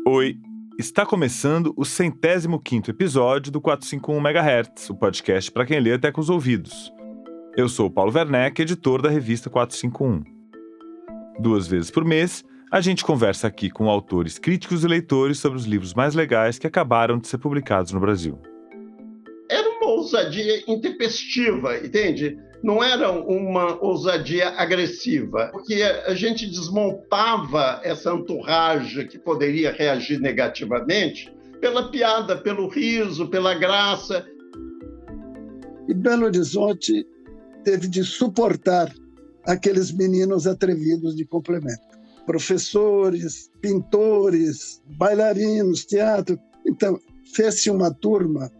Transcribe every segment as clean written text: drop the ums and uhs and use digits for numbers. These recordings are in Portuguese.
Oi, está começando o 105º episódio do 451 MHz, o podcast para quem lê até com os ouvidos. Eu sou o Paulo Werneck, editor da revista 451. 2 vezes por mês, a gente conversa aqui com autores críticos e leitores sobre os livros mais legais que acabaram de ser publicados no Brasil. Era uma ousadia intempestiva, entende? Não era uma ousadia agressiva, porque a gente desmontava essa entourage que poderia reagir negativamente pela piada, pelo riso, pela graça. E Belo Horizonte teve de suportar aqueles meninos atrevidos de complemento. Professores, pintores, bailarinos, teatro. Então, fez-se uma turma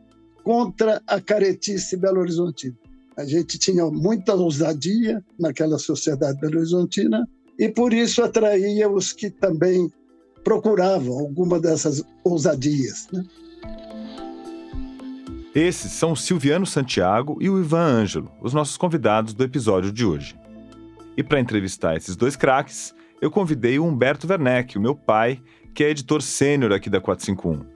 contra a caretice belo-horizontina. A gente tinha muita ousadia naquela sociedade belo-horizontina e, por isso, atraía os que também procuravam alguma dessas ousadias, né? Esses são o Silviano Santiago e o Ivan Ângelo, os nossos convidados do episódio de hoje. E para entrevistar esses 2 craques, eu convidei o Humberto Werneck, o meu pai, que é editor sênior aqui da 451.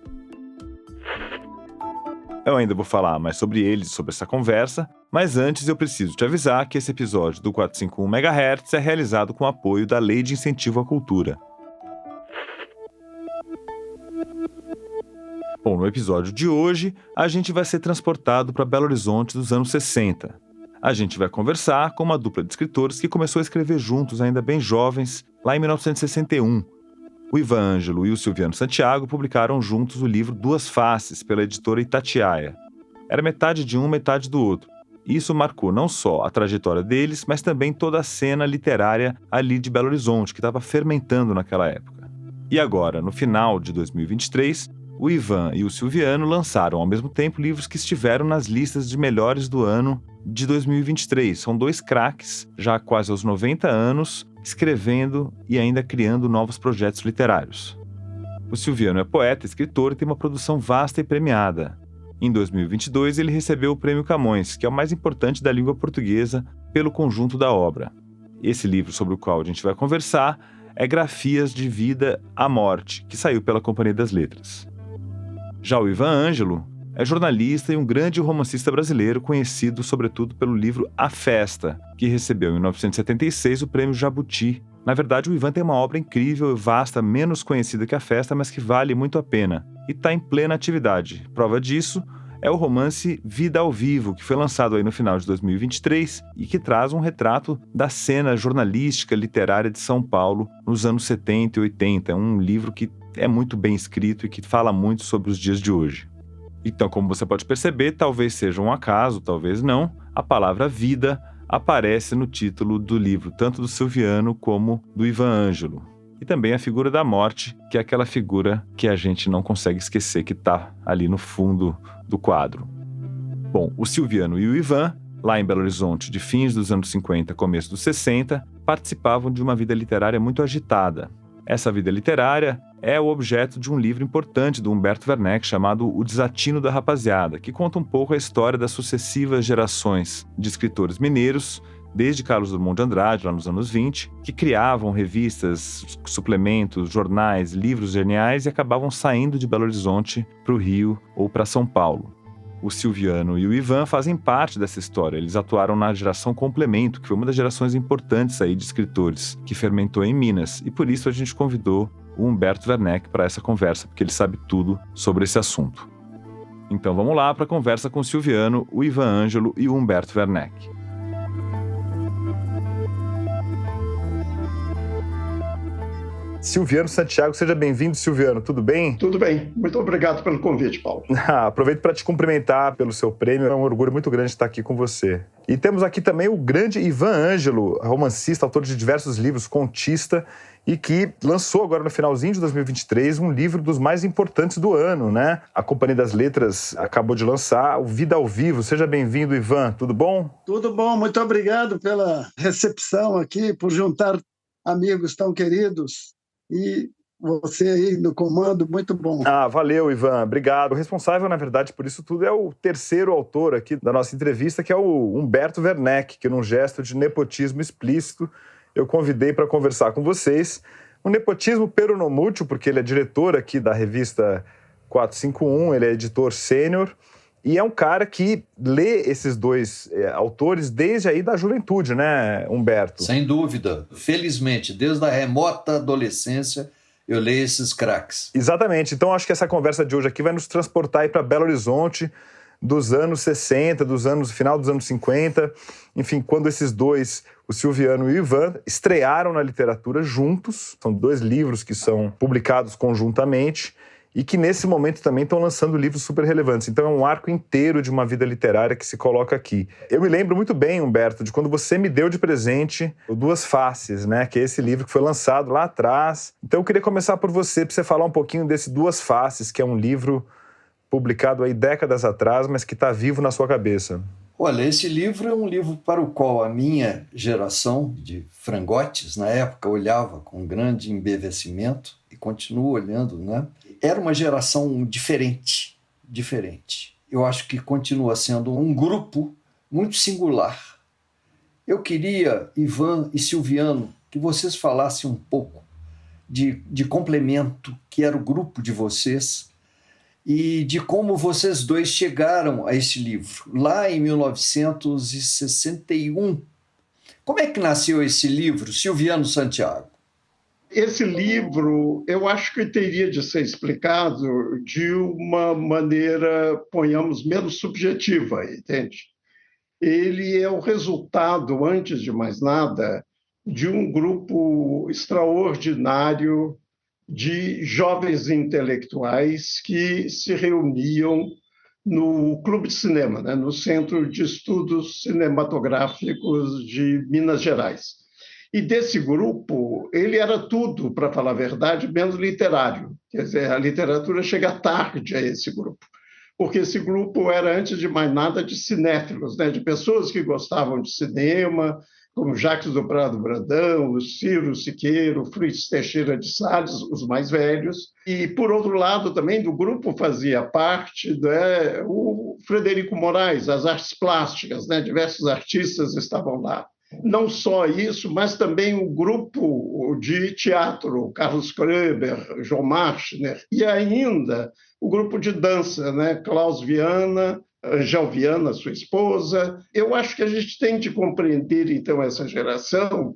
Eu ainda vou falar mais sobre eles, sobre essa conversa, mas antes eu preciso te avisar que esse episódio do 451 MHz é realizado com o apoio da Lei de Incentivo à Cultura. Bom, no episódio de hoje, a gente vai ser transportado para Belo Horizonte dos anos 60. A gente vai conversar com uma dupla de escritores que começou a escrever juntos, ainda bem jovens, lá em 1961. O Ivan Ângelo e o Silviano Santiago publicaram juntos o livro 2 Faces, pela editora Itatiaia. Era metade de um, metade do outro. E isso marcou não só a trajetória deles, mas também toda a cena literária ali de Belo Horizonte, que estava fermentando naquela época. E agora, no final de 2023, o Ivan e o Silviano lançaram ao mesmo tempo livros que estiveram nas listas de melhores do ano de 2023. São 2 craques, já quase aos 90 anos, escrevendo e ainda criando novos projetos literários. O Silviano é poeta, escritor e tem uma produção vasta e premiada. Em 2022, ele recebeu o Prêmio Camões, que é o mais importante da língua portuguesa, pelo conjunto da obra. Esse livro sobre o qual a gente vai conversar é Grafias de Vida à Morte, que saiu pela Companhia das Letras. Já o Ivan Ângelo é jornalista e um grande romancista brasileiro, conhecido sobretudo pelo livro A Festa, que recebeu em 1976 o Prêmio Jabuti. Na verdade, o Ivan tem uma obra incrível e vasta, menos conhecida que A Festa, mas que vale muito a pena, e está em plena atividade. Prova disso é o romance Vida ao Vivo, que foi lançado aí no final de 2023 e que traz um retrato da cena jornalística literária de São Paulo nos anos 70 e 80. É um livro que é muito bem escrito e que fala muito sobre os dias de hoje. Então, como você pode perceber, talvez seja um acaso, talvez não, a palavra vida aparece no título do livro, tanto do Silviano como do Ivan Ângelo. E também a figura da morte, que é aquela figura que a gente não consegue esquecer que está ali no fundo do quadro. Bom, o Silviano e o Ivan, lá em Belo Horizonte, de fins dos anos 50, começo dos 60, participavam de uma vida literária muito agitada. Essa vida literária é o objeto de um livro importante do Humberto Werneck chamado O Desatino da Rapaziada, que conta um pouco a história das sucessivas gerações de escritores mineiros, desde Carlos Drummond de Andrade, lá nos anos 20, que criavam revistas, suplementos, jornais, livros geniais e acabavam saindo de Belo Horizonte para o Rio ou para São Paulo. O Silviano e o Ivan fazem parte dessa história. Eles atuaram na geração Complemento, que foi uma das gerações importantes aí de escritores, que fermentou em Minas. E por isso a gente convidou o Humberto Werneck para essa conversa, porque ele sabe tudo sobre esse assunto. Então vamos lá para a conversa com o Silviano, o Ivan Ângelo e o Humberto Werneck. Silviano Santiago, seja bem-vindo, Silviano, tudo bem? Tudo bem, muito obrigado pelo convite, Paulo. Aproveito para te cumprimentar pelo seu prêmio, é um orgulho muito grande estar aqui com você. E temos aqui também o grande Ivan Ângelo, romancista, autor de diversos livros, contista, e que lançou agora no finalzinho de 2023 um livro dos mais importantes do ano, né? A Companhia das Letras acabou de lançar o Vida ao Vivo. Seja bem-vindo, Ivan, tudo bom? Tudo bom, muito obrigado pela recepção aqui, por juntar amigos tão queridos. E você aí no comando, muito bom. Valeu, Ivan. Obrigado. O responsável, na verdade, por isso tudo é o terceiro autor aqui da nossa entrevista, que é o Humberto Werneck, que num gesto de nepotismo explícito eu convidei para conversar com vocês. Um nepotismo peronomútil, porque ele é diretor aqui da revista 451, ele é editor sênior, e é um cara que lê esses dois autores desde aí da juventude, né, Humberto? Sem dúvida. Felizmente, desde a remota adolescência, eu leio esses craques. Exatamente. Então, acho que essa conversa de hoje aqui vai nos transportar para Belo Horizonte dos anos 60, final dos anos 50. Enfim, quando esses dois, o Silviano e o Ivan, estrearam na literatura juntos. São dois livros que são publicados conjuntamente e que, nesse momento, também estão lançando livros super relevantes. Então, é um arco inteiro de uma vida literária que se coloca aqui. Eu me lembro muito bem, Humberto, de quando você me deu de presente o Duas Faces, né? Que é esse livro que foi lançado lá atrás. Então, eu queria começar por você, para você falar um pouquinho desse Duas Faces, que é um livro publicado aí décadas atrás, mas que está vivo na sua cabeça. Olha, esse livro é um livro para o qual a minha geração de frangotes, na época, olhava com grande embevecimento e continua olhando, né? Era uma geração diferente. Eu acho que continua sendo um grupo muito singular. Eu queria, Ivan e Silviano, que vocês falassem um pouco de complemento, que era o grupo de vocês, e de como vocês dois chegaram a esse livro, lá em 1961. Como é que nasceu esse livro, Silviano Santiago? Esse livro, eu acho que teria de ser explicado de uma maneira, ponhamos, menos subjetiva, entende? Ele é o resultado, antes de mais nada, de um grupo extraordinário de jovens intelectuais que se reuniam no Clube de Cinema, né? No Centro de Estudos Cinematográficos de Minas Gerais. E desse grupo, ele era tudo, para falar a verdade, menos literário. Quer dizer, a literatura chega tarde a esse grupo, porque esse grupo era, antes de mais nada, de cinéfilos, né? De pessoas que gostavam de cinema, como Jacques do Prado Brandão, o Ciro Siqueiro, o Fritz Teixeira de Sales, os mais velhos. E, por outro lado, também do grupo fazia parte, né, o Frederico Moraes, as artes plásticas, né? Diversos artistas estavam lá. Não só isso, mas também o grupo de teatro, Carlos Kreber, João Marchner, e ainda o grupo de dança, né? Klaus Viana, Angel Viana, sua esposa. Eu acho que a gente tem de compreender, então, essa geração,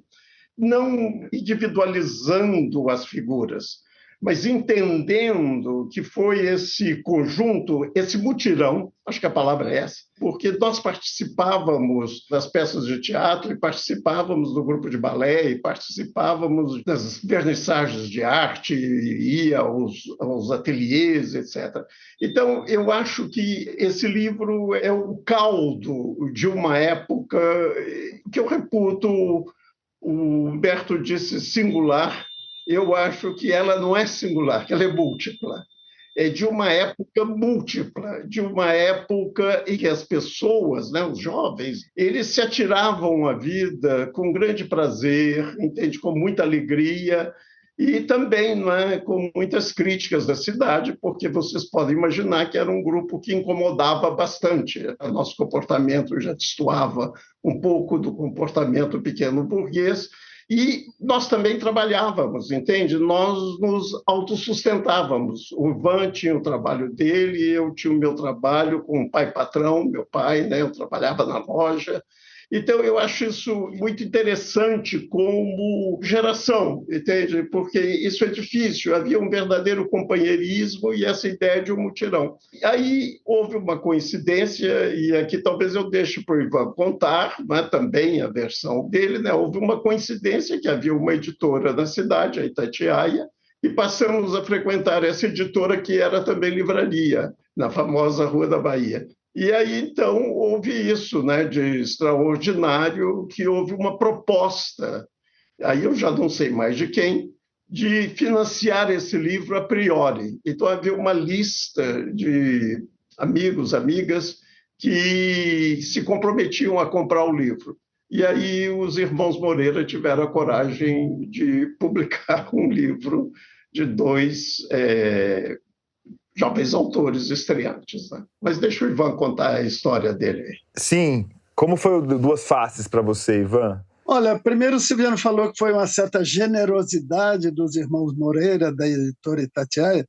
não individualizando as figuras, mas entendendo que foi esse conjunto, esse mutirão, acho que a palavra é essa, porque nós participávamos das peças de teatro e participávamos do grupo de balé e participávamos das vernissagens de arte, ia aos ateliês, etc. Então, eu acho que esse livro é o caldo de uma época que eu reputo, o Humberto disse singular, eu acho que ela não é singular, que ela é múltipla. É de uma época múltipla, de uma época em que as pessoas, né, os jovens, eles se atiravam à vida com grande prazer, entende, com muita alegria, e também, não é, com muitas críticas da cidade, porque vocês podem imaginar que era um grupo que incomodava bastante. O nosso comportamento já destoava um pouco do comportamento pequeno burguês, e nós também trabalhávamos, entende? Nós nos autossustentávamos. O Ivan tinha o trabalho dele, eu tinha o meu trabalho com o pai patrão, meu pai, né? Eu trabalhava na loja. Então, eu acho isso muito interessante como geração, entende? Porque isso é difícil, havia um verdadeiro companheirismo e essa ideia de um mutirão. E aí houve uma coincidência, e aqui talvez eu deixe para o Ivan contar, né, também a versão dele, né? Houve uma coincidência que havia uma editora na cidade, a Itatiaia, e passamos a frequentar essa editora que era também livraria, na famosa Rua da Bahia. E aí, então, houve isso, né, de extraordinário, que houve uma proposta, aí eu já não sei mais de quem, de financiar esse livro a priori. Então, havia uma lista de amigos, amigas, que se comprometiam a comprar o livro. E aí os irmãos Moreira tiveram a coragem de publicar um livro de dois jovens autores estreantes, né? Mas deixa o Ivan contar a história dele. Sim. Como foi o Duas Faces para você, Ivan? Olha, primeiro o Silviano falou que foi uma certa generosidade dos irmãos Moreira, da editora Itatiaia.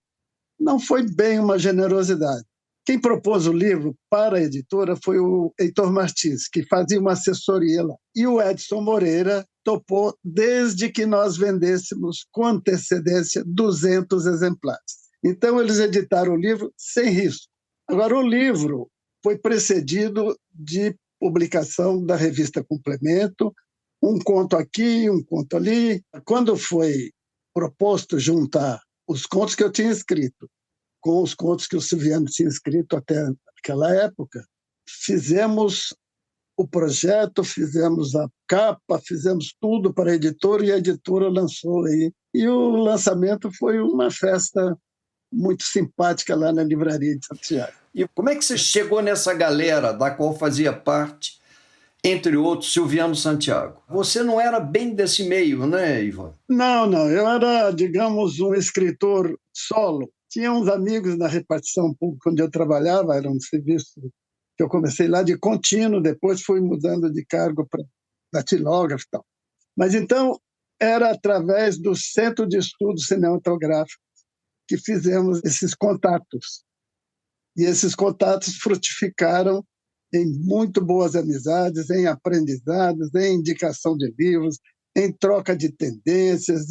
Não foi bem uma generosidade. Quem propôs o livro para a editora foi o Heitor Martins, que fazia uma assessoria lá. E o Edson Moreira topou desde que nós vendêssemos com antecedência 200 exemplares. Então, eles editaram o livro sem risco. Agora, o livro foi precedido de publicação da revista Complemento, um conto aqui, um conto ali. Quando foi proposto juntar os contos que eu tinha escrito com os contos que o Silviano tinha escrito até aquela época, fizemos o projeto, fizemos a capa, fizemos tudo para a editora e a editora lançou aí. E o lançamento foi uma festa muito simpática lá na livraria de Santiago. E como é que você chegou nessa galera da qual fazia parte, entre outros, Silviano Santiago? Você não era bem desse meio, né, Ivan? Não, eu era, digamos, um escritor solo. Tinha uns amigos na repartição pública onde eu trabalhava, era um serviço que eu comecei lá de contínuo, depois fui mudando de cargo para datilógrafo e tal. Mas então era através do Centro de Estudos Cinematográficos que fizemos esses contatos. E esses contatos frutificaram em muito boas amizades, em aprendizados, em indicação de livros, em troca de tendências,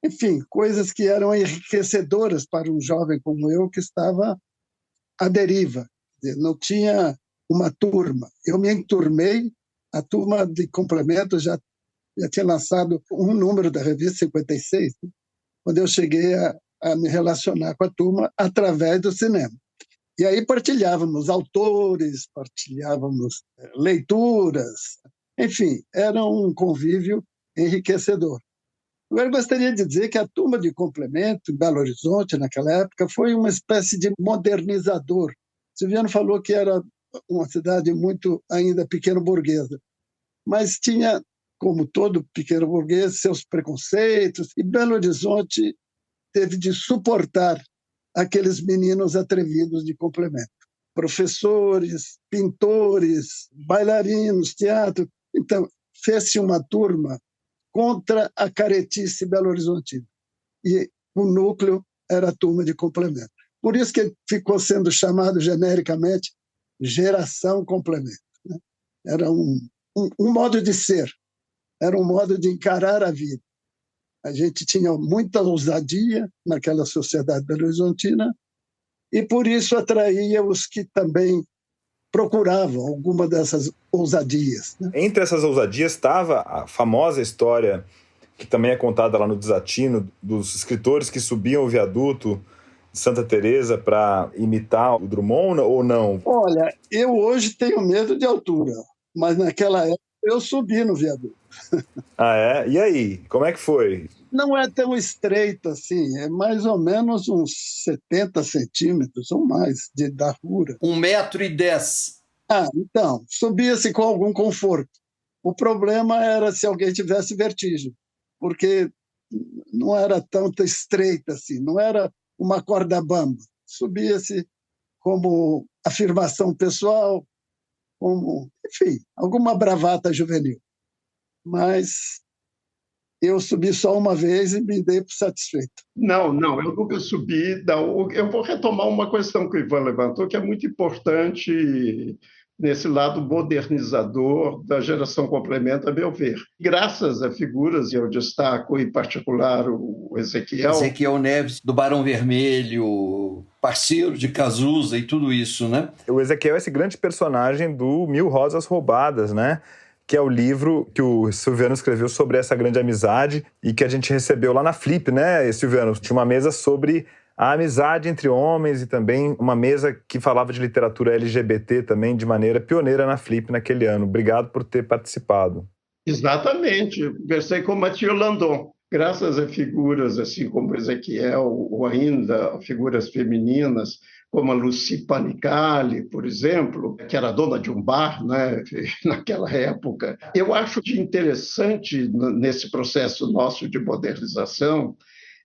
enfim, coisas que eram enriquecedoras para um jovem como eu que estava à deriva. Não tinha uma turma. Eu me enturmei, a turma de complemento já tinha lançado um número da revista 56, né? Quando eu cheguei a me relacionar com a turma através do cinema. E aí partilhávamos autores, partilhávamos leituras, enfim, era um convívio enriquecedor. Agora, eu gostaria de dizer que a turma de complemento em Belo Horizonte, naquela época, foi uma espécie de modernizador. Silviano falou que era uma cidade muito ainda pequeno-burguesa, mas tinha, como todo pequeno burguês, seus preconceitos, e Belo Horizonte teve de suportar aqueles meninos atrevidos de complemento. Professores, pintores, bailarinos, teatro. Então, fez-se uma turma contra a caretice belo-horizontina. E o núcleo era a turma de complemento. Por isso que ficou sendo chamado genericamente geração complemento, né? Era um modo de ser, era um modo de encarar a vida. A gente tinha muita ousadia naquela sociedade belo-horizontina e, por isso, atraía os que também procuravam alguma dessas ousadias, né? Entre essas ousadias estava a famosa história, que também é contada lá no Desatino, dos escritores que subiam o viaduto de Santa Teresa para imitar o Drummond, ou não? Olha, eu hoje tenho medo de altura, mas naquela época eu subi no viaduto. Ah, é? E aí? Como é que foi? Não é tão estreito assim, é mais ou menos uns 70 centímetros ou mais de largura. 1,10 m. Então, subia-se com algum conforto. O problema era se alguém tivesse vertigem, porque não era tão estreita assim, não era uma corda bamba. Subia-se como afirmação pessoal, como, enfim, alguma bravata juvenil. Mas eu subi só uma vez e me dei por satisfeito. Não, eu nunca subi. Não. Eu vou retomar uma questão que o Ivan levantou, que é muito importante nesse lado modernizador da geração complemento, a meu ver. Graças a figuras, e eu destaco em particular o Ezequiel. Ezequiel Neves, do Barão Vermelho, parceiro de Cazuza e tudo isso, né? O Ezequiel é esse grande personagem do Mil Rosas Roubadas, né? Que é o livro que o Silviano escreveu sobre essa grande amizade e que a gente recebeu lá na Flip, né, Silviano? Tinha uma mesa sobre a amizade entre homens e também uma mesa que falava de literatura LGBT também de maneira pioneira na Flip naquele ano. Obrigado por ter participado. Exatamente. Conversei com Mathieu Landon. Graças a figuras assim como Ezequiel, ou ainda figuras femininas, como a Lucy Panicali, por exemplo, que era dona de um bar, né, naquela época. Eu acho de interessante, nesse processo nosso de modernização,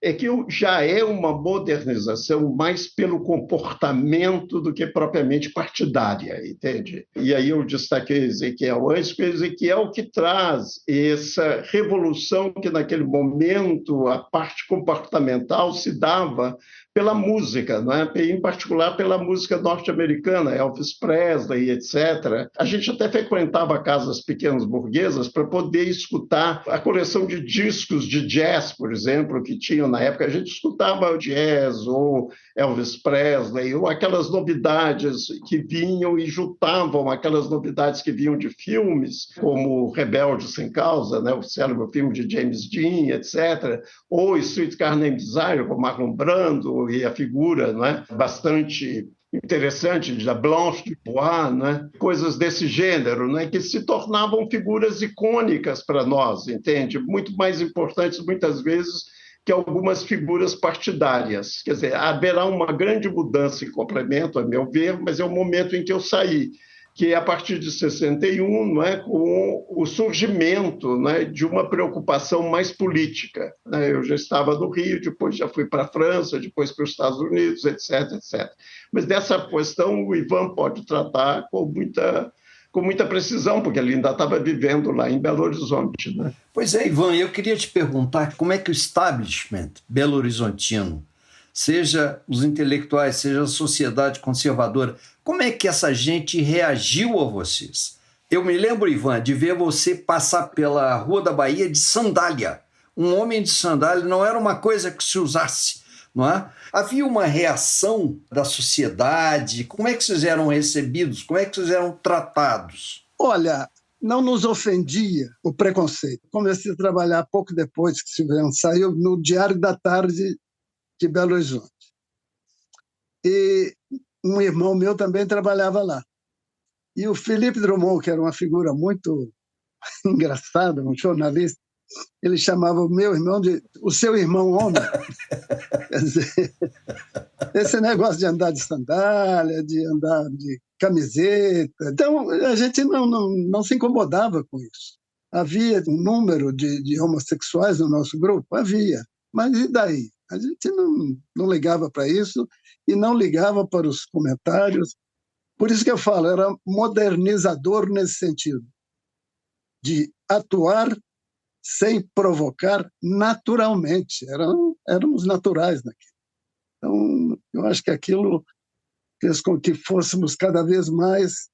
é que já é uma modernização mais pelo comportamento do que propriamente partidária, entende? E aí eu destaquei Ezequiel antes, porque Ezequiel que traz essa revolução que naquele momento a parte comportamental se dava pela música, não é? Em particular pela música norte-americana, Elvis Presley, etc. A gente até frequentava casas pequenas burguesas para poder escutar a coleção de discos de jazz, por exemplo, que tinham na época. A gente escutava jazz ou Elvis Presley, ou aquelas novidades que vinham e juntavam aquelas novidades que vinham de filmes, como Rebelde Sem Causa, né? O célebre filme de James Dean, etc., ou Streetcar Named Desire, com Marlon Brando, e a figura, né, bastante interessante da Blanche Dubois, né, coisas desse gênero, né, que se tornavam figuras icônicas para nós, entende? Muito mais importantes, muitas vezes, que algumas figuras partidárias. Quer dizer, haverá uma grande mudança em complemento, a meu ver, mas é o momento em que eu saí, que é a partir de 61, não é, com o surgimento, né, de uma preocupação mais política. Né? Eu já estava no Rio, depois já fui para a França, depois para os Estados Unidos, etc., etc. Mas dessa questão o Ivan pode tratar com muita precisão, porque ele ainda estava vivendo lá em Belo Horizonte. Né? Pois é, Ivan, eu queria te perguntar como é que o establishment belo-horizontino, seja os intelectuais, seja a sociedade conservadora, como é que essa gente reagiu a vocês? Eu me lembro, Ivan, de ver você passar pela Rua da Bahia de sandália. Um homem de sandália não era uma coisa que se usasse, não é? Havia uma reação da sociedade? Como é que vocês eram recebidos? Como é que vocês eram tratados? Olha, não nos ofendia o preconceito. Comecei a trabalhar pouco depois que Silviano saiu no Diário da Tarde de Belo Horizonte. E um irmão meu também trabalhava lá. E o Felipe Drummond, que era uma figura muito engraçada, um jornalista, ele chamava o meu irmão de o seu irmão homem. Quer dizer, esse negócio de andar de sandália, de andar de camiseta. Então, a gente não se incomodava com isso. Havia um número de homossexuais no nosso grupo? Havia. Mas e daí? A gente não ligava para isso e não ligava para os comentários. Por isso que eu falo, era modernizador nesse sentido, de atuar sem provocar naturalmente. Éramos naturais naquilo. Então, eu acho que aquilo fez com que fôssemos cada vez mais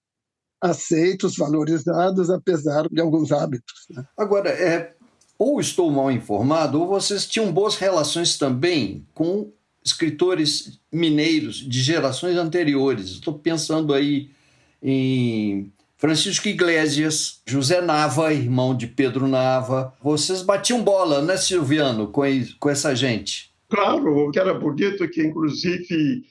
aceitos, valorizados, apesar de alguns hábitos. Né? Agora, ou estou mal informado, ou vocês tinham boas relações também com escritores mineiros de gerações anteriores. Estou pensando aí em Francisco Iglesias, José Nava, irmão de Pedro Nava. Vocês batiam bola, né, Silviano, com essa gente? Claro, o que era bonito, que inclusive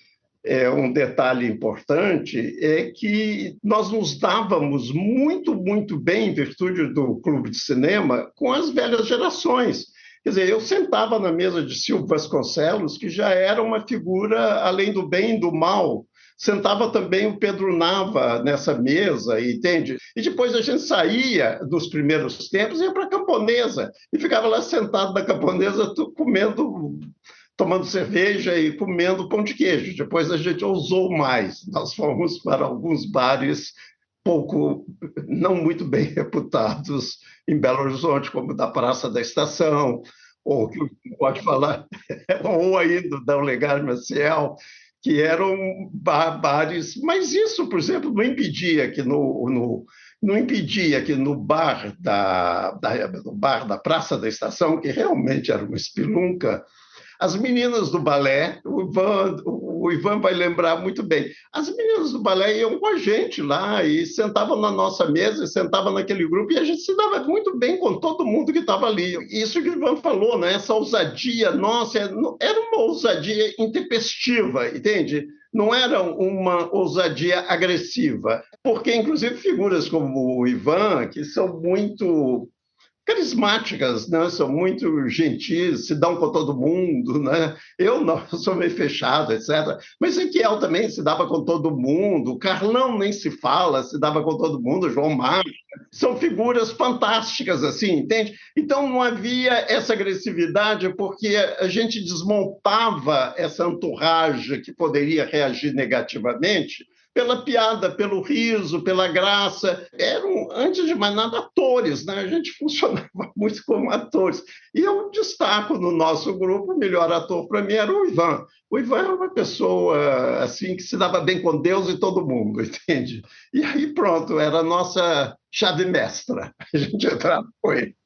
um detalhe importante, é que nós nos dávamos muito, muito bem, em virtude do clube de cinema, com as velhas gerações. Quer dizer, eu sentava na mesa de Silvio Vasconcelos, que já era uma figura, além do bem e do mal. Sentava também o Pedro Nava nessa mesa, entende? E depois a gente saía, dos primeiros tempos, e ia para a Camponesa, e ficava lá sentado na Camponesa, tomando cerveja e comendo pão de queijo. Depois a gente ousou mais. Nós fomos para alguns bares não muito bem reputados em Belo Horizonte, como da Praça da Estação, ou que pode falar, ou ainda da Olegário Maciel, que eram bares. Mas isso, por exemplo, não impedia que no bar da Praça da Estação, que realmente era uma espelunca, as meninas do balé, o Ivan vai lembrar muito bem, as meninas do balé iam com a gente lá e sentavam na nossa mesa, sentavam naquele grupo, e a gente se dava muito bem com todo mundo que estava ali. Isso que o Ivan falou, né? Essa ousadia nossa, era uma ousadia intempestiva, entende? Não era uma ousadia agressiva, porque, inclusive, figuras como o Ivan, que são muito carismáticas, né? São muito gentis, se dão com todo mundo, né? Eu não, eu sou meio fechado, etc. Mas Ezequiel também se dava com todo mundo, Carlão nem se fala, se dava com todo mundo, João Marcos. São figuras fantásticas, assim, entende? Então não havia essa agressividade porque a gente desmontava essa entourage que poderia reagir negativamente pela piada, pelo riso, pela graça. Eram, antes de mais nada, atores, né? A gente funcionava muito como atores. E eu destaco no nosso grupo, o melhor ator para mim era o Ivan. O Ivan era uma pessoa assim que se dava bem com Deus e todo mundo, entende? E aí pronto, era a nossa chave mestra. A gente entrava com ele.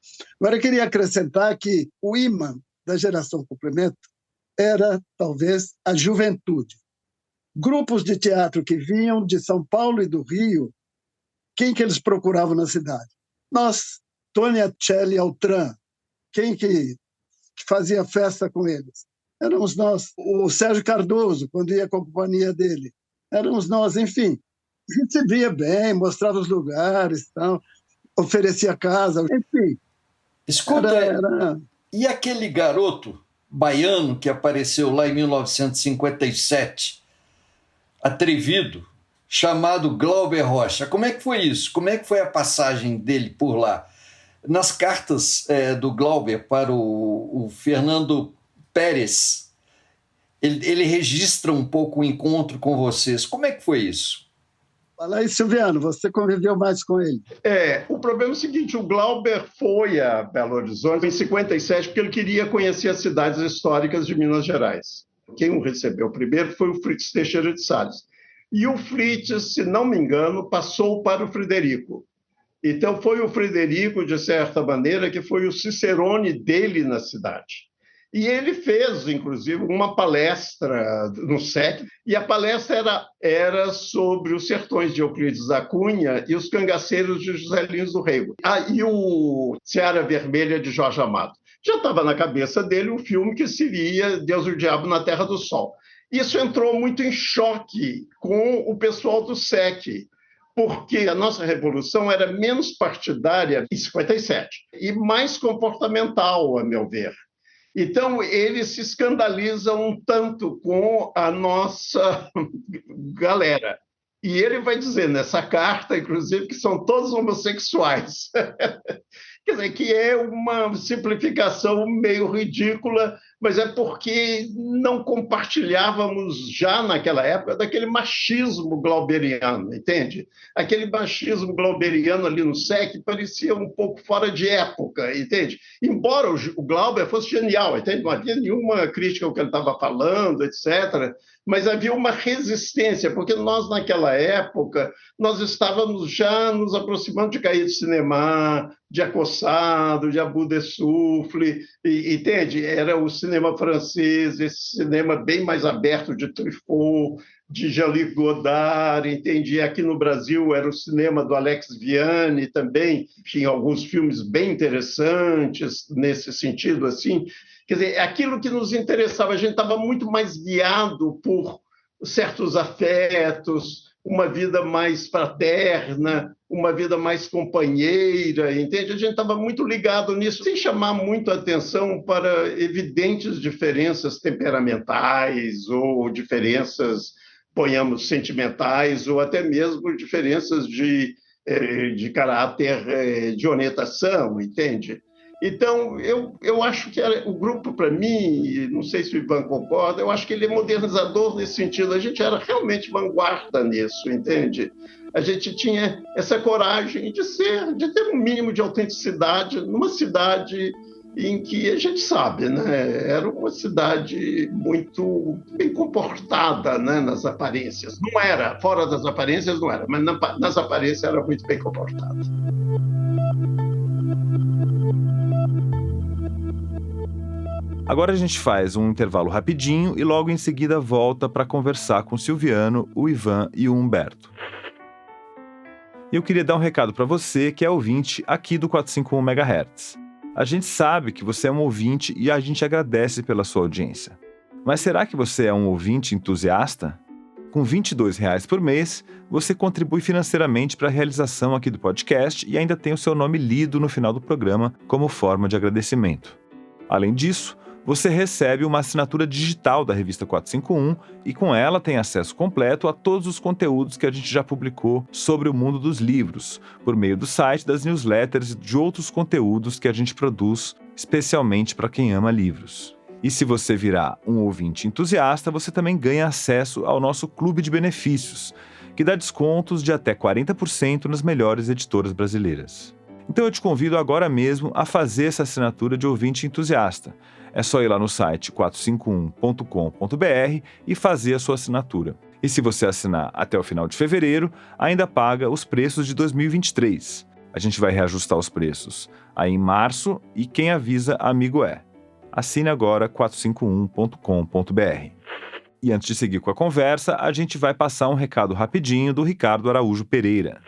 Agora eu queria acrescentar que o imã da geração Complemento era, talvez, a juventude. Grupos de teatro que vinham de São Paulo e do Rio, quem que eles procuravam na cidade? Nós, Tony Acelli Altran, quem que fazia festa com eles? Éramos nós. O Sérgio Cardoso, quando ia com a companhia dele, éramos nós, enfim. A gente se via bem, mostrava os lugares, tal, oferecia casa, enfim. Escuta, e aquele garoto baiano que apareceu lá em 1957, atrevido, chamado Glauber Rocha. Como é que foi isso? Como é que foi a passagem dele por lá? Nas cartas do Glauber para o Fernando Pérez, ele registra um pouco o encontro com vocês. Como é que foi isso? Fala aí, Silviano, você conviveu mais com ele. O problema é o seguinte, o Glauber foi a Belo Horizonte em 57 porque ele queria conhecer as cidades históricas de Minas Gerais. Quem o recebeu primeiro foi o Fritz Teixeira de Salles. E o Fritz, se não me engano, passou para o Frederico. Então, foi o Frederico, de certa maneira, que foi o cicerone dele na cidade. E ele fez, inclusive, uma palestra no SEC, e a palestra era sobre os sertões de Euclides da Cunha e os cangaceiros de José Lins do Rego. E o Seara Vermelha de Jorge Amado. Já estava na cabeça dele o filme que seria Deus e o Diabo na Terra do Sol. Isso entrou muito em choque com o pessoal do SEC, porque a nossa revolução era menos partidária em 57 e mais comportamental, a meu ver. Então, eles se escandalizam um tanto com a nossa galera. E ele vai dizer nessa carta, inclusive, que são todos homossexuais. Quer dizer, que é uma simplificação meio ridícula, mas é porque não compartilhávamos já naquela época daquele machismo glauberiano, entende? Aquele machismo glauberiano ali no SEC parecia um pouco fora de época, entende? Embora o Glauber fosse genial, entende? Não havia nenhuma crítica ao que ele estava falando, etc., mas havia uma resistência, porque nós, naquela época, nós estávamos já nos aproximando de Cahiers de Cinema, de Acossado, de Abu de Souffle, entende? Era o cinema francês, esse cinema bem mais aberto de Truffaut, de Jean-Luc Godard, entende? Aqui no Brasil era o cinema do Alex Vianney também, tinha alguns filmes bem interessantes nesse sentido, assim. Quer dizer, aquilo que nos interessava, a gente estava muito mais guiado por certos afetos, uma vida mais fraterna, uma vida mais companheira, entende? A gente estava muito ligado nisso, sem chamar muito a atenção para evidentes diferenças temperamentais ou diferenças, ponhamos, sentimentais, ou até mesmo diferenças de caráter de orientação, entende? Então, eu acho que o grupo, para mim, não sei se o Ivan concorda, eu acho que ele é modernizador nesse sentido. A gente era realmente vanguarda nisso, entende? A gente tinha essa coragem de ter um mínimo de autenticidade numa cidade em que a gente sabe, né? Era uma cidade muito bem comportada, né, nas aparências. Não era, fora das aparências não era, mas nas aparências era muito bem comportada. Agora a gente faz um intervalo rapidinho e logo em seguida volta para conversar com o Silviano, o Ivan e o Humberto. E eu queria dar um recado para você que é ouvinte aqui do 451 MHz. A gente sabe que você é um ouvinte e a gente agradece pela sua audiência. Mas será que você é um ouvinte entusiasta? Com R$ 22 por mês, você contribui financeiramente para a realização aqui do podcast e ainda tem o seu nome lido no final do programa como forma de agradecimento. Além disso, você recebe uma assinatura digital da revista 451 e com ela tem acesso completo a todos os conteúdos que a gente já publicou sobre o mundo dos livros, por meio do site, das newsletters e de outros conteúdos que a gente produz especialmente para quem ama livros. E se você virar um ouvinte entusiasta, você também ganha acesso ao nosso clube de benefícios, que dá descontos de até 40% nas melhores editoras brasileiras. Então eu te convido agora mesmo a fazer essa assinatura de ouvinte entusiasta. É só ir lá no site 451.com.br e fazer a sua assinatura. E se você assinar até o final de fevereiro, ainda paga os preços de 2023. A gente vai reajustar os preços aí em março e quem avisa, amigo é. Assine agora 451.com.br. E antes de seguir com a conversa, a gente vai passar um recado rapidinho do Ricardo Araújo Pereira.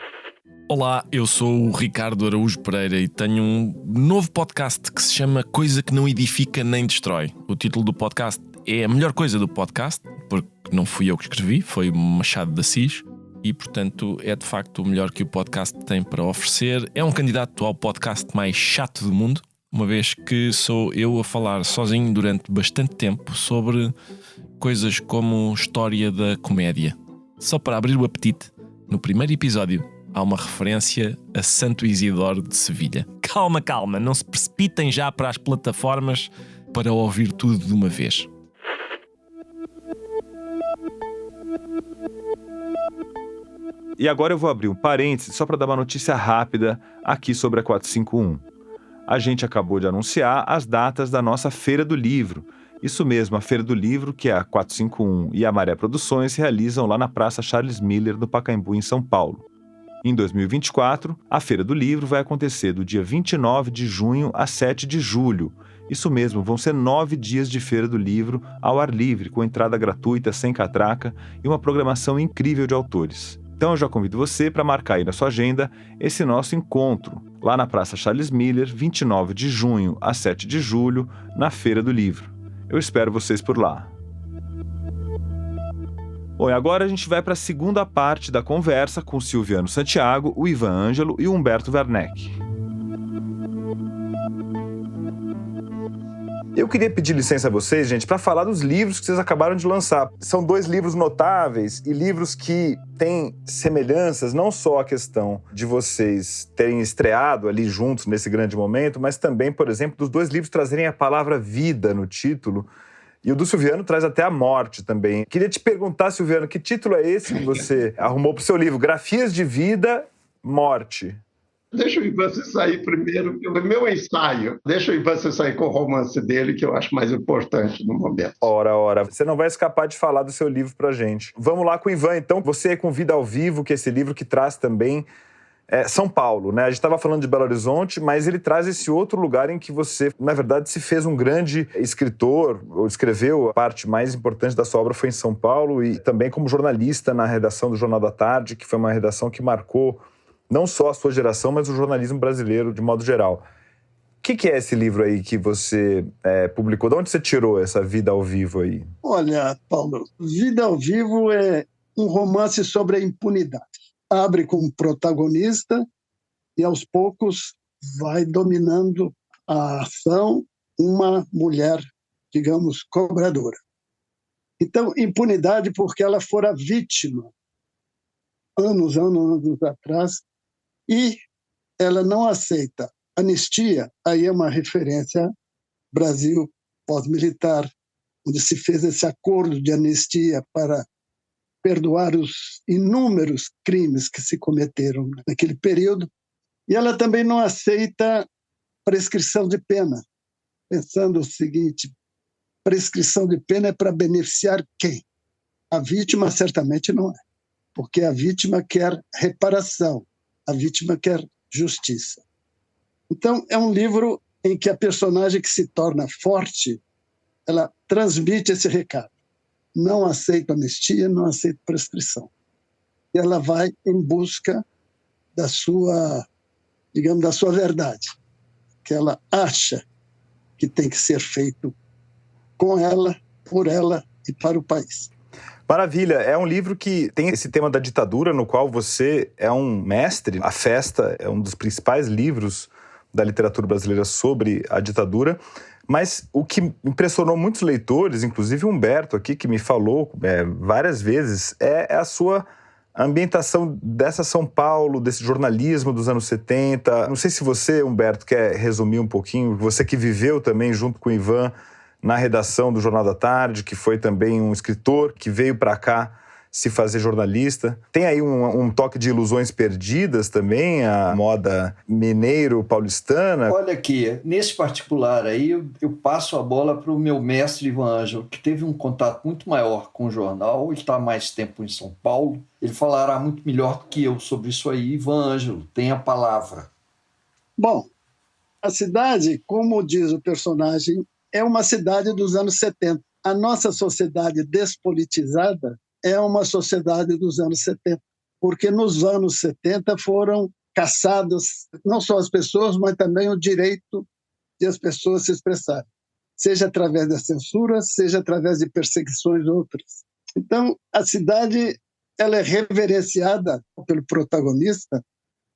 Olá, eu sou o Ricardo Araújo Pereira e tenho um novo podcast que se chama Coisa que não edifica nem destrói. O título do podcast é a melhor coisa do podcast, porque não fui eu que escrevi, foi o Machado de Assis e, portanto, é de facto o melhor que o podcast tem para oferecer. É um candidato ao podcast mais chato do mundo, uma vez que sou eu a falar sozinho durante bastante tempo sobre coisas como história da comédia. Só para abrir o apetite, no primeiro episódio há uma referência a Santo Isidoro de Sevilha. Calma, não se precipitem já para as plataformas para ouvir tudo de uma vez. E agora eu vou abrir um parêntese só para dar uma notícia rápida aqui sobre a 451. A gente acabou de anunciar as datas da nossa Feira do Livro. Isso mesmo, a Feira do Livro, que a 451 e a Maré Produções realizam lá na Praça Charles Miller, no Pacaembu, em São Paulo. Em 2024, a Feira do Livro vai acontecer do dia 29 de junho a 7 de julho. Isso mesmo, vão ser 9 dias de Feira do Livro ao ar livre, com entrada gratuita, sem catraca e uma programação incrível de autores. Então eu já convido você para marcar aí na sua agenda esse nosso encontro, lá na Praça Charles Miller, 29 de junho a 7 de julho, na Feira do Livro. Eu espero vocês por lá. Bom, e agora a gente vai para a segunda parte da conversa com o Silviano Santiago, o Ivan Ângelo e o Humberto Werneck. Eu queria pedir licença a vocês, gente, para falar dos livros que vocês acabaram de lançar. São 2 livros notáveis e livros que têm semelhanças, não só a questão de vocês terem estreado ali juntos nesse grande momento, mas também, por exemplo, dos 2 livros trazerem a palavra vida no título. E o do Silviano traz até a morte também. Queria te perguntar, Silviano, que título é esse que você arrumou para o seu livro? Grafias de Vida, Morte. Deixa o Ivan se sair primeiro, pelo meu ensaio. Deixa o Ivan se sair com o romance dele, que eu acho mais importante no momento. Ora. Você não vai escapar de falar do seu livro pra gente. Vamos lá com o Ivan, então. Você é com Vida ao Vivo, que é esse livro que traz também São Paulo, né? A gente estava falando de Belo Horizonte, mas ele traz esse outro lugar em que você, na verdade, se fez um grande escritor, ou escreveu a parte mais importante da sua obra foi em São Paulo, e também como jornalista na redação do Jornal da Tarde, que foi uma redação que marcou não só a sua geração, mas o jornalismo brasileiro de modo geral. O que é esse livro aí que você publicou? De onde você tirou essa Vida ao Vivo aí? Olha, Paulo, Vida ao Vivo é um romance sobre a impunidade. Abre com um protagonista e, aos poucos, vai dominando a ação uma mulher, digamos, cobradora. Então, impunidade porque ela fora vítima, anos atrás, e ela não aceita anistia. Aí é uma referência Brasil pós-militar, onde se fez esse acordo de anistia para perdoar os inúmeros crimes que se cometeram naquele período. E ela também não aceita prescrição de pena, pensando o seguinte: prescrição de pena é para beneficiar quem? A vítima certamente não é, porque a vítima quer reparação, a vítima quer justiça. Então, é um livro em que a personagem que se torna forte, ela transmite esse recado. Não aceita anistia, não aceita prescrição. E ela vai em busca da sua, digamos, da sua verdade, que ela acha que tem que ser feito com ela, por ela e para o país. Maravilha, é um livro que tem esse tema da ditadura, no qual você é um mestre. A Festa é um dos principais livros da literatura brasileira sobre a ditadura, mas o que impressionou muitos leitores, inclusive o Humberto aqui, que me falou várias vezes, é a sua ambientação dessa São Paulo, desse jornalismo dos anos 70. Não sei se você, Humberto, quer resumir um pouquinho, você que viveu também junto com o Ivan na redação do Jornal da Tarde, que foi também um escritor que veio para cá se fazer jornalista. Tem aí um toque de Ilusões Perdidas também, a moda mineiro-paulistana. Olha aqui, nesse particular aí, eu passo a bola para o meu mestre Ivan Ângelo, que teve um contato muito maior com o jornal, ele está há mais tempo em São Paulo, ele falará muito melhor do que eu sobre isso aí. Ivan Ângelo, tem a palavra. Bom, a cidade, como diz o personagem, é uma cidade dos anos 70. A nossa sociedade despolitizada é uma sociedade dos anos 70, porque nos anos 70 foram caçadas não só as pessoas, mas também o direito de as pessoas se expressarem, seja através da censura, seja através de perseguições outras. Então, a cidade ela é reverenciada pelo protagonista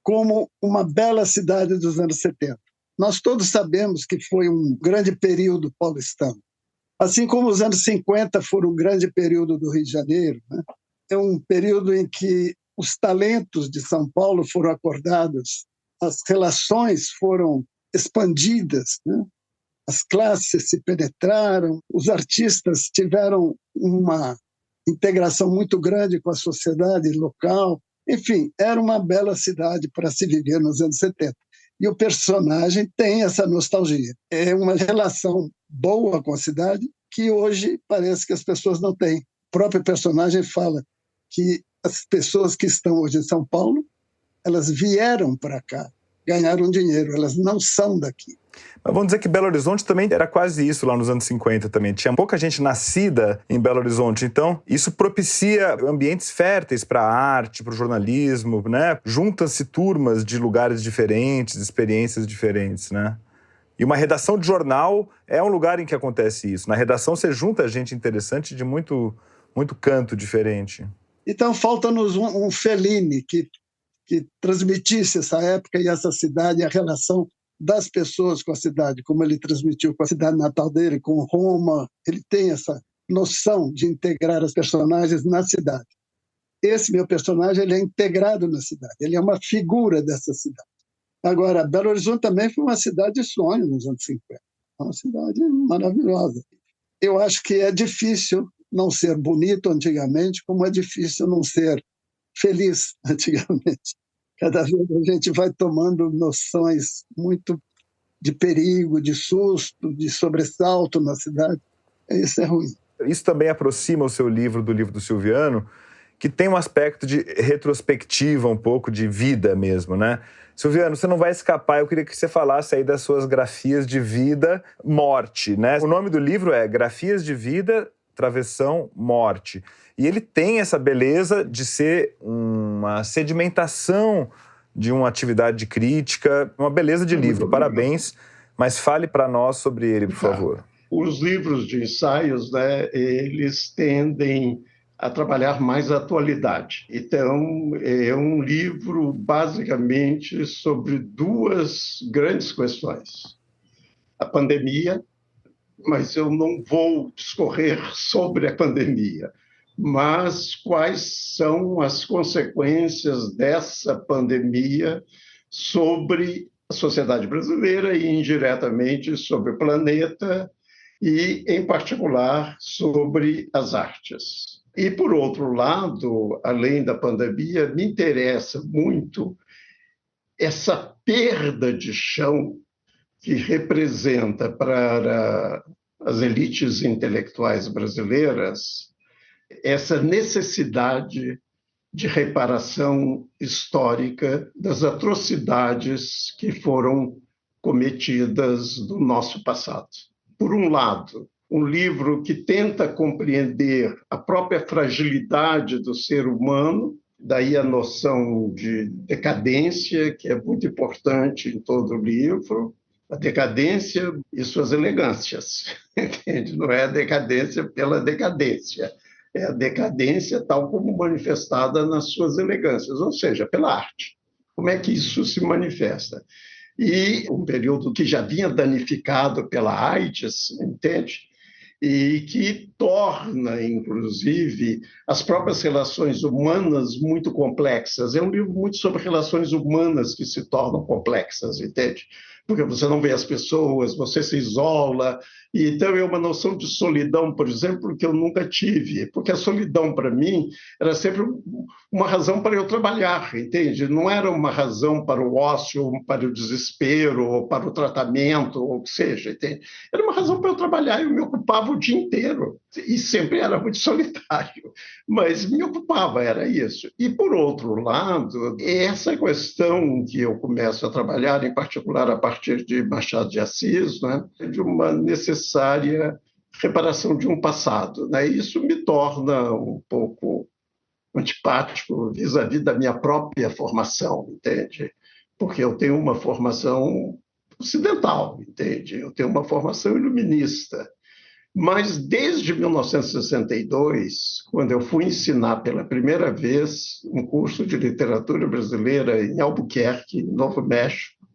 como uma bela cidade dos anos 70. Nós todos sabemos que foi um grande período paulistano. Assim como os anos 50 foram um grande período do Rio de Janeiro, né? É um período em que os talentos de São Paulo foram acordados, as relações foram expandidas, né? As classes se penetraram, os artistas tiveram uma integração muito grande com a sociedade local. Enfim, era uma bela cidade para se viver nos anos 70. E o personagem tem essa nostalgia. É uma relação boa com a cidade que hoje parece que as pessoas não têm. O próprio personagem fala que as pessoas que estão hoje em São Paulo, elas vieram para cá, ganharam dinheiro, elas não são daqui. Mas vamos dizer que Belo Horizonte também era quase isso lá nos anos 50 também. Tinha pouca gente nascida em Belo Horizonte. Então, isso propicia ambientes férteis para a arte, para o jornalismo, né? Juntam-se turmas de lugares diferentes, experiências diferentes, né? E uma redação de jornal é um lugar em que acontece isso. Na redação você junta gente interessante de muito, muito canto diferente. Então, falta-nos um Fellini que transmitisse essa época e essa cidade, a relação das pessoas com a cidade, como ele transmitiu com a cidade natal dele, com Roma. Ele tem essa noção de integrar os personagens na cidade. Esse meu personagem ele é integrado na cidade, ele é uma figura dessa cidade. Agora, Belo Horizonte também foi uma cidade de sonho nos anos 50, uma cidade maravilhosa. Eu acho que é difícil não ser bonito antigamente, como é difícil não ser feliz antigamente. Cada vez a gente vai tomando noções muito de perigo, de susto, de sobressalto na cidade. Isso é ruim. Isso também aproxima o seu livro do livro do Silviano, que tem um aspecto de retrospectiva, um pouco de vida mesmo, né? Silviano, você não vai escapar, eu queria que você falasse aí das suas grafias de vida, morte, né? O nome do livro é Grafias de Vida, Travessão, Morte. E ele tem essa beleza de ser uma sedimentação de uma atividade crítica, uma beleza de livro. Parabéns, mas fale para nós sobre ele, por favor. Os livros de ensaios, né, eles tendem a trabalhar mais a atualidade. Então, é um livro basicamente sobre duas grandes questões. A pandemia, mas eu não vou discorrer sobre a pandemia, mas quais são as consequências dessa pandemia sobre a sociedade brasileira e, indiretamente, sobre o planeta e, em particular, sobre as artes. E, por outro lado, além da pandemia, me interessa muito essa perda de chão que representa para as elites intelectuais brasileiras essa necessidade de reparação histórica das atrocidades que foram cometidas no nosso passado. Por um lado, um livro que tenta compreender a própria fragilidade do ser humano, daí a noção de decadência, que é muito importante em todo o livro, a decadência e suas elegâncias, entende? Não é a decadência pela decadência, É a decadência tal como manifestada nas suas elegâncias, ou seja, pela arte. Como é que isso se manifesta? E um período que já vinha danificado pela AIDS, entende? E que torna, inclusive, as próprias relações humanas muito complexas. É um livro muito sobre relações humanas que se tornam complexas, entende? Porque você não vê as pessoas, você se isola. E então é uma noção de solidão, por exemplo, que eu nunca tive, porque a solidão, para mim, era sempre uma razão para eu trabalhar, entende? Não era uma razão para o ócio, para o desespero, ou para o tratamento, ou o que seja, entende? Era uma razão para eu trabalhar, eu me ocupava o dia inteiro, e sempre era muito solitário, mas me ocupava, era isso. E, por outro lado, essa questão que eu começo a trabalhar, em particular a partir de Machado de Assis, né, de uma necessária reparação de um passado, né? Isso me torna um pouco antipático vis-à-vis da minha própria formação, entende? Porque eu tenho uma formação ocidental, entende? Eu tenho uma formação iluminista. Mas desde 1962, quando eu fui ensinar pela primeira vez um curso de literatura brasileira em Albuquerque, Novo México,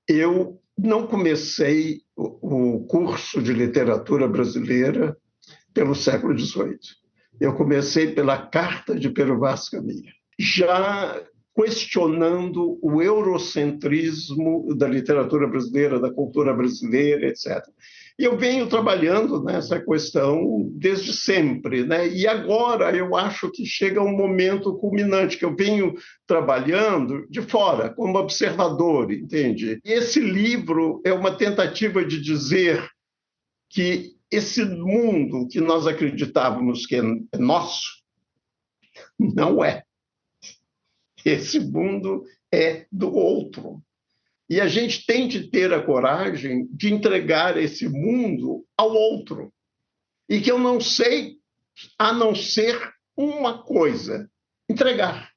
eu não comecei o curso de literatura brasileira pelo século XVIII. Eu comecei pela Carta de Pero Vaz Caminha, já questionando o eurocentrismo da literatura brasileira, da cultura brasileira, etc. E eu venho trabalhando nessa questão desde sempre, né? E agora eu acho que chega um momento culminante, que eu venho trabalhando de fora, como observador, entende? E esse livro é uma tentativa de dizer que esse mundo que nós acreditávamos que é nosso, não é. Esse mundo é do outro. E a gente tem de ter a coragem de entregar esse mundo ao outro. E que eu não sei a não ser uma coisa: entregar.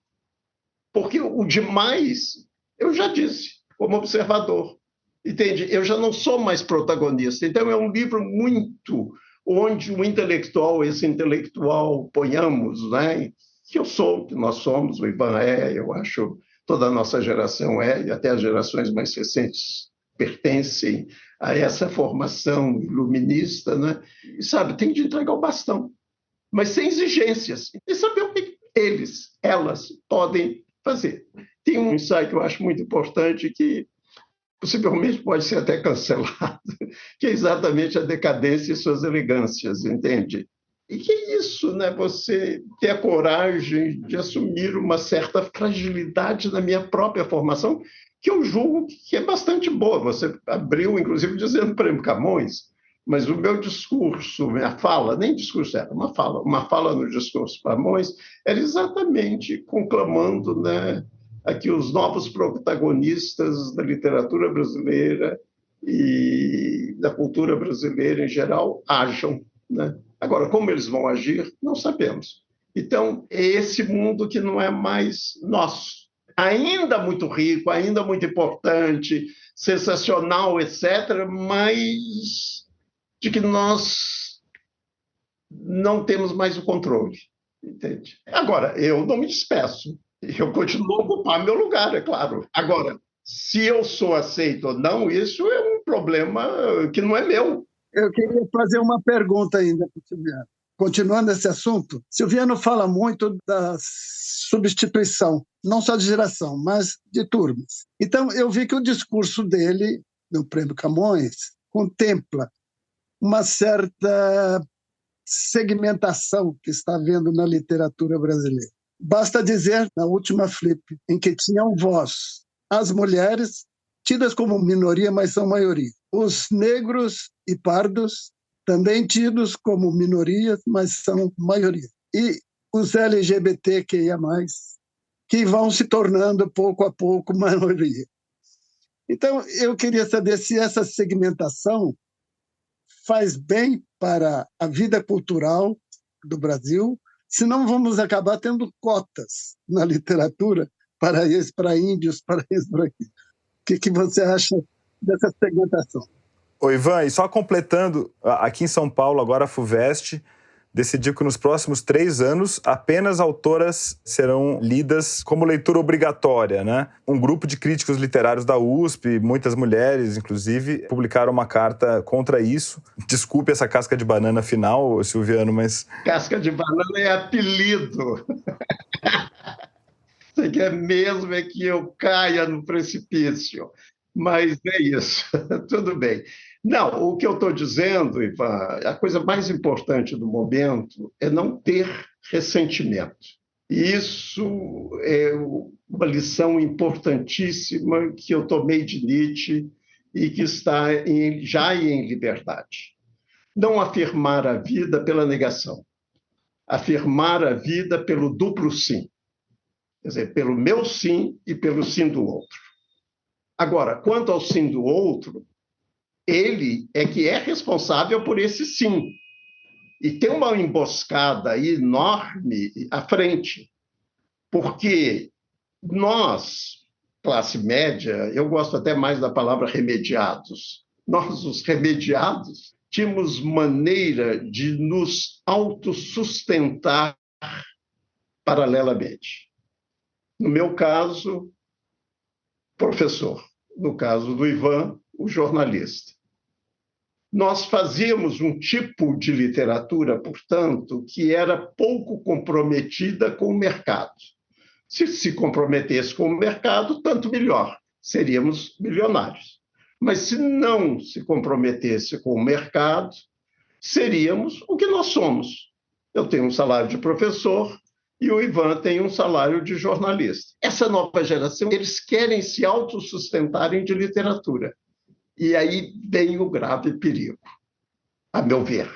Porque o demais, eu já disse, como observador. Entende? Eu já não sou mais protagonista. Então, é um livro muito onde o intelectual, esse intelectual, ponhamos, né? Que eu sou, que nós somos, o Ivan é, eu acho, toda a nossa geração é, e até as gerações mais recentes pertencem a essa formação iluminista, né? E, sabe, tem de entregar o bastão, mas sem exigências, e saber o que elas podem fazer. Tem um ensaio que eu acho muito importante, que possivelmente pode ser até cancelado, que é exatamente a decadência e suas elegâncias, entende? E que é isso, né? Você ter a coragem de assumir uma certa fragilidade na minha própria formação, que eu julgo que é bastante boa. Você abriu, inclusive, dizendo Prêmio Camões, mas o meu discurso, minha fala, nem discurso era, uma fala no discurso Camões, era exatamente conclamando, né, aqui os novos protagonistas da literatura brasileira e da cultura brasileira em geral ajam, né? Agora, como eles vão agir, não sabemos. Então, é esse mundo que não é mais nosso. Ainda muito rico, ainda muito importante, sensacional, etc., mas de que nós não temos mais o controle, entende? Agora, eu não me despeço. Eu continuo a ocupar meu lugar, é claro. Agora, se eu sou aceito ou não, isso é um problema que não é meu. Eu queria fazer uma pergunta ainda para o Silviano. Continuando esse assunto, Silviano fala muito da substituição, não só de geração, mas de turmas. Então, eu vi que o discurso dele, no Prêmio Camões, contempla uma certa segmentação que está havendo na literatura brasileira. Basta dizer, na última Flip, em que tinham voz as mulheres, tidas como minoria, mas são maioria. Os negros e pardos, também tidos como minorias, mas são maioria. E os LGBTQIA+, que vão se tornando, pouco a pouco, maioria. Então, eu queria saber se essa segmentação faz bem para a vida cultural do Brasil, senão vamos acabar tendo cotas na literatura para isso, para índios, para isso, para aquilo. O que você acha dessa segmentação? Ô Ivan, e só completando, aqui em São Paulo, agora a FUVEST decidiu que nos próximos 3 anos apenas autoras serão lidas como leitura obrigatória, né? Um grupo de críticos literários da USP, muitas mulheres, inclusive, publicaram uma carta contra isso. Desculpe essa casca de banana final, Silviano, mas... Casca de banana é apelido. Você quer mesmo é que eu caia no precipício. Mas é isso, tudo bem. Não, o que eu estou dizendo, Ivan, a coisa mais importante do momento é não ter ressentimento. Isso é uma lição importantíssima que eu tomei de Nietzsche e que está já em Liberdade. Não afirmar a vida pela negação, afirmar a vida pelo duplo sim. Quer dizer, pelo meu sim e pelo sim do outro. Agora, quanto ao sim do outro, ele é que é responsável por esse sim. E tem uma emboscada enorme à frente, porque nós, classe média, eu gosto até mais da palavra remediados, nós, os remediados, tínhamos maneira de nos autossustentar paralelamente. No meu caso, professor. No caso do Ivan, o jornalista. Nós fazíamos um tipo de literatura, portanto, que era pouco comprometida com o mercado. Se comprometesse com o mercado, tanto melhor, seríamos milionários. Mas se não se comprometesse com o mercado, seríamos o que nós somos. Eu tenho um salário de professor e o Ivan tem um salário de jornalista. Essa nova geração, eles querem se autossustentarem de literatura. E aí vem o grave perigo, a meu ver.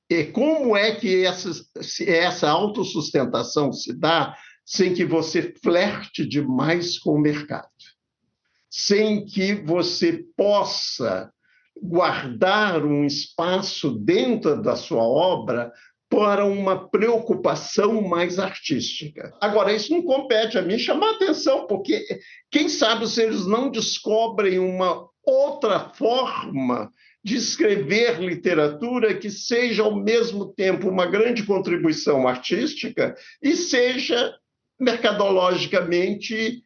E como é que essa autossustentação se dá sem que você flerte demais com o mercado? Sem que você possa guardar um espaço dentro da sua obra para uma preocupação mais artística. Agora, isso não compete a mim chamar atenção, porque quem sabe se eles não descobrem uma outra forma de escrever literatura que seja, ao mesmo tempo, uma grande contribuição artística e seja mercadologicamente,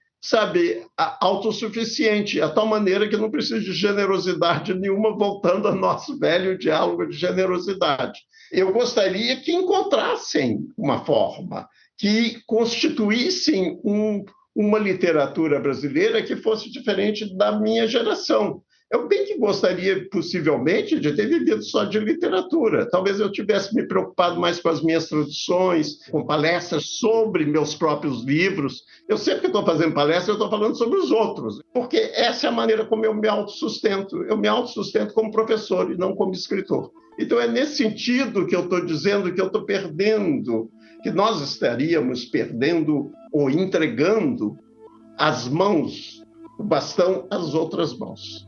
autossuficiente, a tal maneira que não precisa de generosidade nenhuma, voltando ao nosso velho diálogo de generosidade. Eu gostaria que encontrassem uma forma, que constituíssem uma literatura brasileira que fosse diferente da minha geração. Eu bem que gostaria, possivelmente, de ter vivido só de literatura. Talvez eu tivesse me preocupado mais com as minhas traduções, com palestras sobre meus próprios livros. Eu sempre que estou fazendo palestra, eu estou falando sobre os outros, porque essa é a maneira como eu me autossustento. Eu me autossustento como professor e não como escritor. Então, é nesse sentido que eu estou dizendo que eu estou perdendo, que nós estaríamos perdendo ou entregando as mãos, o bastão às outras mãos.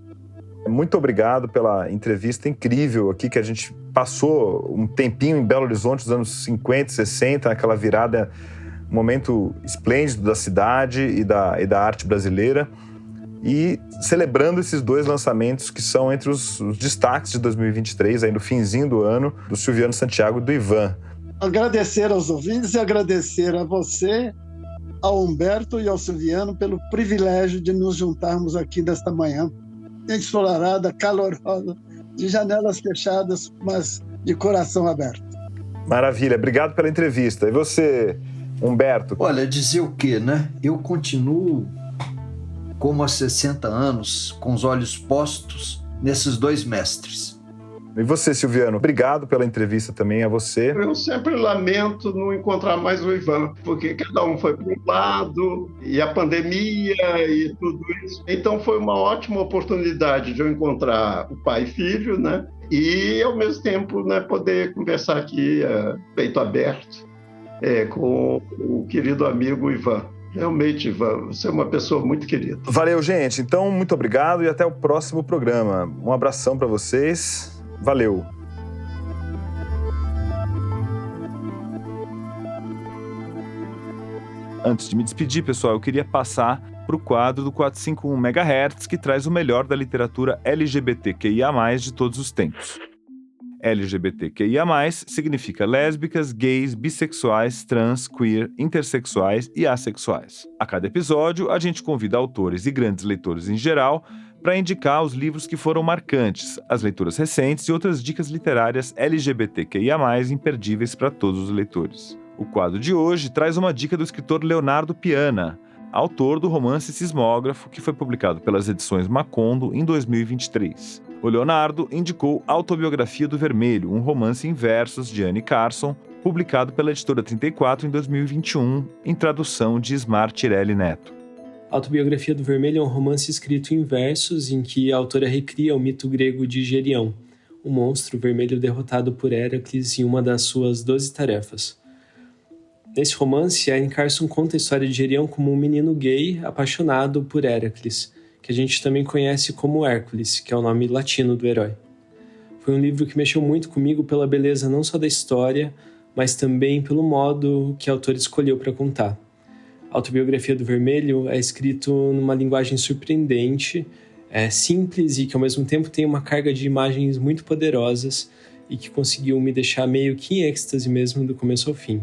Muito obrigado pela entrevista incrível aqui, que a gente passou um tempinho em Belo Horizonte, nos anos 50, 60, aquela virada, um momento esplêndido da cidade e da arte brasileira, e celebrando esses 2 lançamentos que são entre os destaques de 2023, aí no finzinho do ano, do Silviano Santiago e do Ivan. Agradecer aos ouvintes e agradecer a você, ao Humberto e ao Silviano pelo privilégio de nos juntarmos aqui nesta manhã ensolarada, calorosa, de janelas fechadas, mas de coração aberto. Maravilha, obrigado pela entrevista. E você, Humberto? Olha, dizer o quê, né? Eu continuo como há 60 anos, com os olhos postos nesses 2 mestres. E você, Silviano? Obrigado pela entrevista também a você. Eu sempre lamento não encontrar mais o Ivan, porque cada um foi para um lado, e a pandemia e tudo isso. Então foi uma ótima oportunidade de eu encontrar o pai e filho, né? E, ao mesmo tempo, né, poder conversar aqui, peito aberto, com o querido amigo Ivan. Realmente, Ivan, você é uma pessoa muito querida. Valeu, gente. Então, muito obrigado e até o próximo programa. Um abração para vocês. Valeu! Antes de me despedir, pessoal, eu queria passar para o quadro do 451 MHz, que traz o melhor da literatura LGBTQIA+, de todos os tempos. LGBTQIA+, significa lésbicas, gays, bissexuais, trans, queer, intersexuais e assexuais. A cada episódio, a gente convida autores e grandes leitores em geral para indicar os livros que foram marcantes, as leituras recentes e outras dicas literárias LGBTQIA+, imperdíveis para todos os leitores. O quadro de hoje traz uma dica do escritor Leonardo Piana, autor do romance Sismógrafo, que foi publicado pelas edições Macondo em 2023. O Leonardo indicou Autobiografia do Vermelho, um romance em versos de Anne Carson, publicado pela editora 34 em 2021, em tradução de Ismar Tirelli Neto. Autobiografia do Vermelho é um romance escrito em versos em que a autora recria o mito grego de Gerião, um monstro vermelho derrotado por Héracles em uma das suas 12 tarefas. Nesse romance, Anne Carson conta a história de Gerião como um menino gay apaixonado por Héracles, que a gente também conhece como Hércules, que é o nome latino do herói. Foi um livro que mexeu muito comigo pela beleza não só da história, mas também pelo modo que a autora escolheu para contar. A Autobiografia do Vermelho é escrito numa linguagem surpreendente, simples e que ao mesmo tempo tem uma carga de imagens muito poderosas e que conseguiu me deixar meio que em êxtase mesmo do começo ao fim.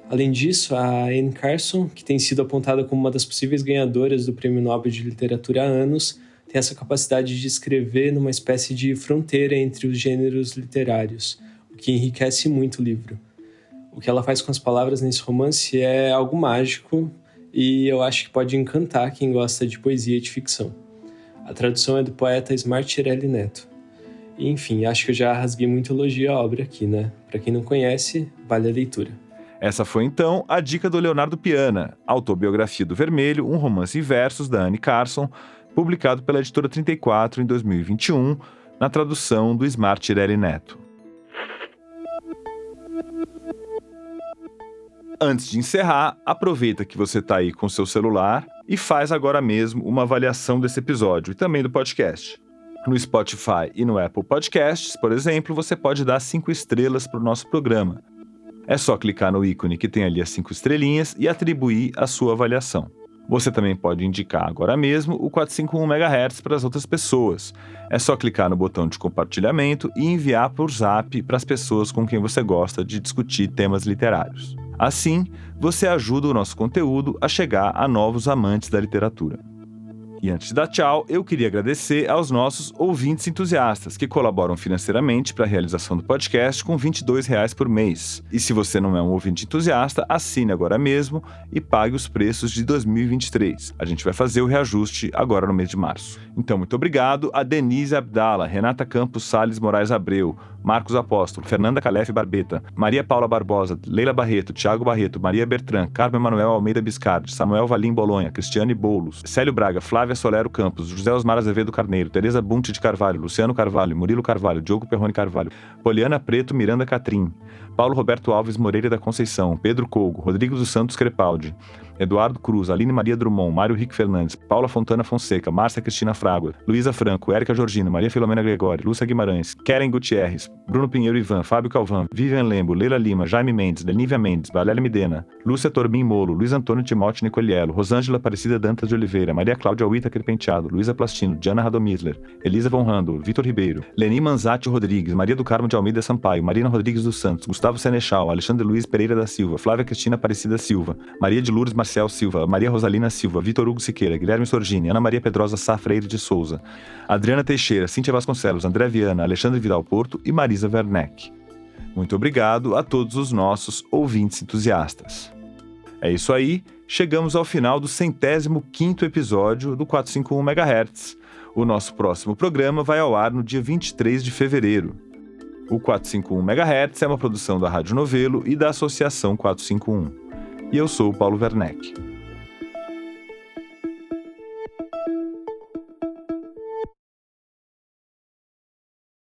Além disso, a Anne Carson, que tem sido apontada como uma das possíveis ganhadoras do Prêmio Nobel de Literatura há anos, tem essa capacidade de escrever numa espécie de fronteira entre os gêneros literários, o que enriquece muito o livro. O que ela faz com as palavras nesse romance é algo mágico e eu acho que pode encantar quem gosta de poesia e de ficção. A tradução é do poeta Ismar Tirelli Neto. E, enfim, acho que eu já rasguei muito elogio à obra aqui, né? Para quem não conhece, vale a leitura. Essa foi, então, a dica do Leonardo Piana, Autobiografia do Vermelho, um romance em versos da Anne Carson, publicado pela editora 34 em 2021, na tradução do Ismar Tirelli Neto. Antes de encerrar, aproveita que você está aí com seu celular e faz agora mesmo uma avaliação desse episódio e também do podcast. No Spotify e no Apple Podcasts, por exemplo, você pode dar 5 estrelas para o nosso programa. É só clicar no ícone que tem ali as 5 estrelinhas e atribuir a sua avaliação. Você também pode indicar agora mesmo o 451 MHz para as outras pessoas. É só clicar no botão de compartilhamento e enviar por Zap para as pessoas com quem você gosta de discutir temas literários. Assim, você ajuda o nosso conteúdo a chegar a novos amantes da literatura. E antes de dar tchau, eu queria agradecer aos nossos ouvintes entusiastas que colaboram financeiramente para a realização do podcast com R$ 22,00 por mês. E se você não é um ouvinte entusiasta, assine agora mesmo e pague os preços de 2023. A gente vai fazer o reajuste agora no mês de março. Então, muito obrigado a Denise Abdala, Renata Campos Salles Moraes Abreu, Marcos Apóstolo, Fernanda Calef Barbeta, Maria Paula Barbosa, Leila Barreto, Thiago Barreto, Maria Bertrand, Carmen Manuel Almeida Biscardi, Samuel Valim Bolonha, Cristiane Boulos, Célio Braga, Flávia Solero Campos, José Osmar Azevedo Carneiro, Tereza Bunte de Carvalho, Luciano Carvalho, Murilo Carvalho, Diogo Perrone Carvalho, Poliana Preto, Miranda Catrim, Paulo Roberto Alves Moreira da Conceição, Pedro Colgo, Rodrigo dos Santos Crepaldi, Eduardo Cruz, Aline Maria Drummond, Mário Rick Fernandes, Paula Fontana Fonseca, Márcia Cristina Fraga, Luísa Franco, Érica Georgina, Maria Filomena Gregório, Lúcia Guimarães, Keren Gutierrez, Bruno Pinheiro Ivan, Fábio Calvan, Vivian Lembo, Leila Lima, Jaime Mendes, Lenívia Mendes, Valéria Midena, Lúcia Torbim Molo, Luiz Antônio Timote Nicoliello, Rosângela Aparecida Dantas de Oliveira, Maria Cláudia Whittaker Penteado, Luísa Plastino, Diana Radomisler, Elisa Von Randl, Vitor Ribeiro, Leni Manzatti Rodrigues, Maria do Carmo de Almeida Sampaio, Marina Rodrigues dos Santos, Gustavo Senechal, Alexandre Luiz Pereira da Silva, Flávia Cristina Aparecida Silva, Maria de Lourdes Marcial Silva, Maria Rosalina Silva, Vitor Hugo Siqueira, Guilherme Sorgini, Ana Maria Pedrosa Sá Freire de Souza, Adriana Teixeira, Cíntia Vasconcelos, André Viana, Alexandre Vidal Porto e Marisa Werneck. Muito obrigado a todos os nossos ouvintes entusiastas. É isso aí, chegamos ao final do 105º episódio do 451 MHz. O nosso próximo programa vai ao ar no dia 23 de fevereiro. O 451 MHz é uma produção da Rádio Novelo e da Associação 451. E eu sou o Paulo Werneck.